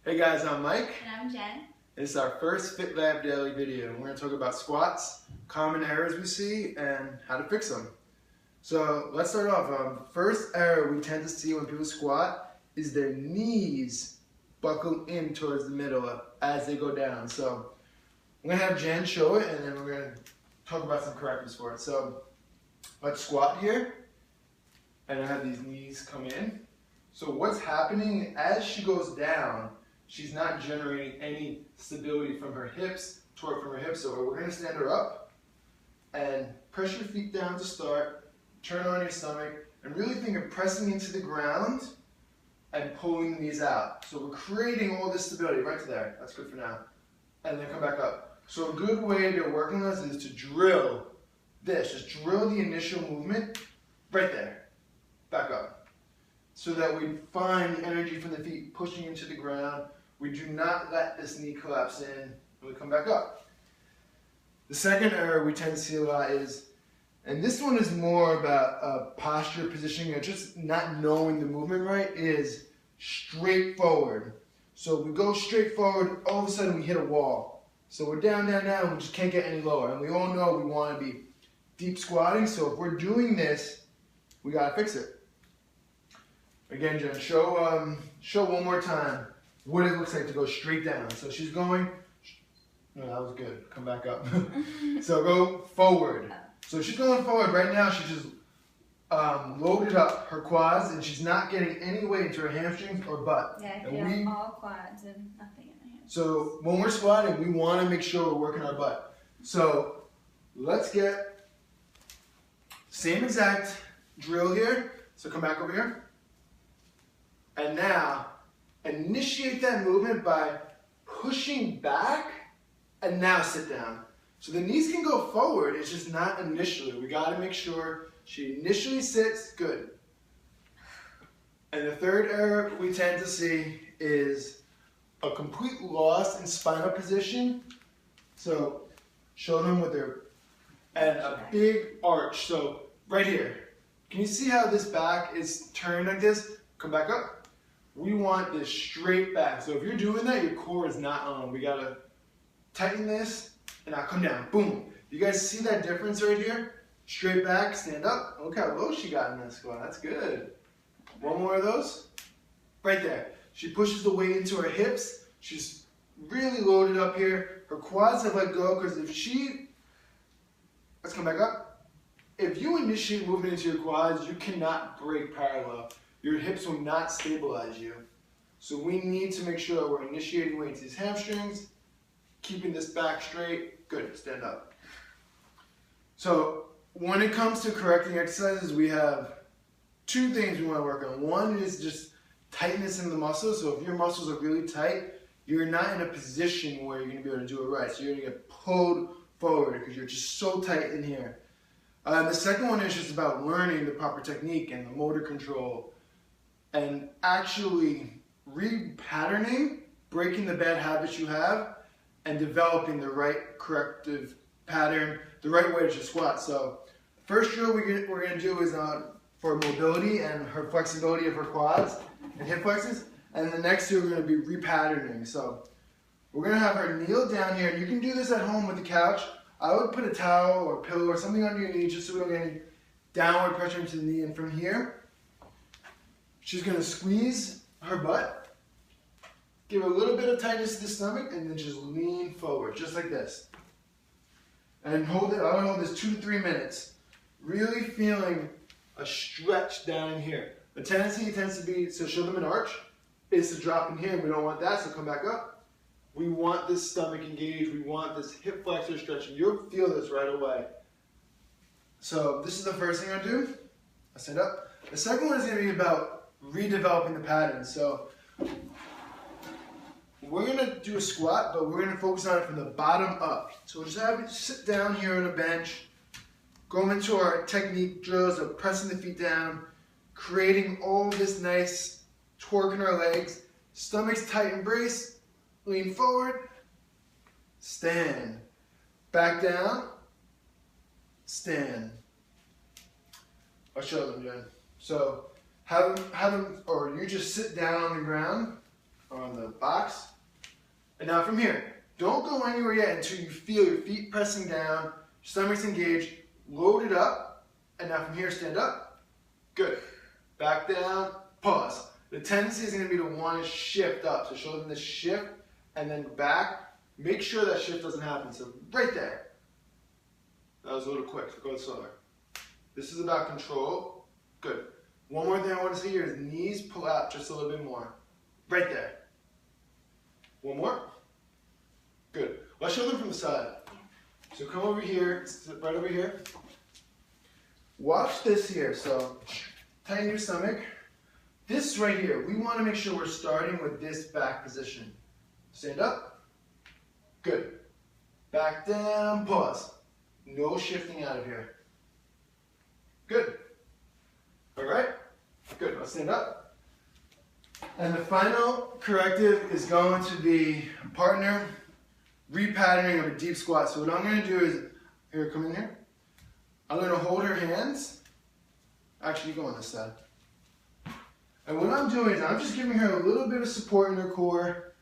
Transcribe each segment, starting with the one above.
Hey guys, I'm Mike. And I'm Jen. It's our first FitLab Daily video. We're going to talk about squats, common errors we see, and how to fix them. So let's start off. First error we tend to see when people squat is their knees buckle in towards the middle as they go down. So I'm going to have Jen show it, and then we're going to talk about some correctives for it. So let's squat here, and I have these knees come in. So what's happening as she goes down, she's not generating any stability from her hips, torque from her hips. So we're going to stand her up and press your feet down to start, turn on your stomach, and really think of pressing into the ground and pulling these out. So we're creating all this stability right there. That's good for now. And then come back up. So a good way to work on this is to drill this. Just drill the initial movement right there. Back up. So that we find the energy from the feet pushing into the ground. We do not let this knee collapse in when we come back up. The second error we tend to see a lot is, and this one is more about posture, positioning, or just not knowing the movement right, is straight forward. So we go straight forward, all of a sudden we hit a wall. So we're down, down, down, and we just can't get any lower. And we all know we want to be deep squatting, so if we're doing this, we got to fix it. Again, Jen, show one more time what it looks like to go straight down. So she's going, no, that was good, come back up. So go forward. So she's going forward right now. She just loaded up her quads and she's not getting any weight into her hamstrings or butt. Yeah, I feel all quads and nothing in the hands. So when we're squatting, we want to make sure we're working our butt. So let's get same exact drill here. So come back over here. And now, initiate that movement by pushing back and now sit down. So the knees can go forward, it's just not initially. We gotta make sure she initially sits, good. And the third error we tend to see is a complete loss in spinal position. So show them with their, and a big arch. So right here, can you see how this back is turned like this? Come back up. We want this straight back. So if you're doing that, your core is not on. We gotta tighten this and now come down. Boom. You guys see that difference right here? Straight back, stand up. Look how low she got in that squat. That's good. One more of those. Right there. She pushes the weight into her hips. She's really loaded up here. Her quads have let go because if she, let's come back up. If you initiate movement into your quads, you cannot break parallel. Your hips will not stabilize you. So we need to make sure we're initiating weight to these hamstrings, keeping this back straight. Good, stand up. So when it comes to correcting exercises, we have two things we want to work on. One is just tightness in the muscles. So if your muscles are really tight, you're not in a position where you're going to be able to do it right. So you're going to get pulled forward because you're just so tight in here. The second one is just about learning the proper technique and the motor control and actually repatterning, breaking the bad habits you have, and developing the right corrective pattern, the right way to just squat. So the first drill we're going to do is for mobility and her flexibility of her quads and hip flexors. And the next two are going to be repatterning. So we're going to have her kneel down here. And you can do this at home with the couch. I would put a towel or a pillow or something under your knee just so we don't get any downward pressure into the knee. And from here, she's going to squeeze her butt, give a little bit of tightness to the stomach, and then just lean forward, just like this. And hold it, I want to hold this 2 to 3 minutes. Really feeling a stretch down in here. The tendency tends to be, so show them an arch, is to drop in here. We don't want that, so come back up. We want this stomach engaged. We want this hip flexor stretching. You'll feel this right away. So this is the first thing I do. I stand up. The second one is going to be about redeveloping the pattern. So we're going to do a squat, but we're going to focus on it from the bottom up. So we'll just have it sit down here on a bench, go into our technique drills of pressing the feet down, creating all this nice torque in our legs, stomach's tight and brace, lean forward, stand, back down, stand. I'll show them, Jen. So have them, or you just sit down on the ground on the box. And now from here, don't go anywhere yet until you feel your feet pressing down, stomach's engaged, load it up, and now from here, stand up. Good. Back down, pause. The tendency is going to be to want to shift up. So show them the shift and then back. Make sure that shift doesn't happen. So right there. That was a little quick, so go slower. This is about control. Good. One more thing I want to see here is knees pull out just a little bit more. Right there. One more. Good. Let's show them from the side. So come over here, sit right over here. Watch this here. So tighten your stomach. This right here, we want to make sure we're starting with this back position. Stand up. Good. Back down, pause. No shifting out of here. Good. All right. Good. Let's stand up. And the final corrective is going to be partner repatterning of a deep squat. So what I'm going to do is, here, come in here. I'm going to hold her hands. Actually, you go on this side. And what I'm doing is I'm just giving her a little bit of support in her core.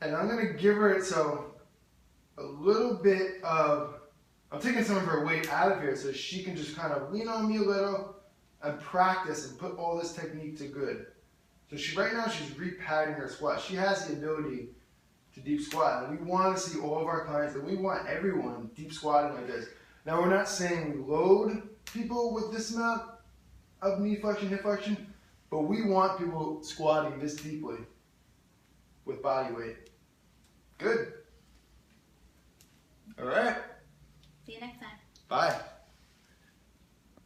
And I'm going to give her, so a little bit of, I'm taking some of her weight out of here so she can just kind of lean on me a little and practice and put all this technique to good. So right now she's repatting her squat. She has the ability to deep squat. And we want to see all of our clients, and we want everyone deep squatting like this. Now we're not saying we load people with this amount of knee flexion, hip flexion, but we want people squatting this deeply with body weight. Good. All right. See you next time. Bye.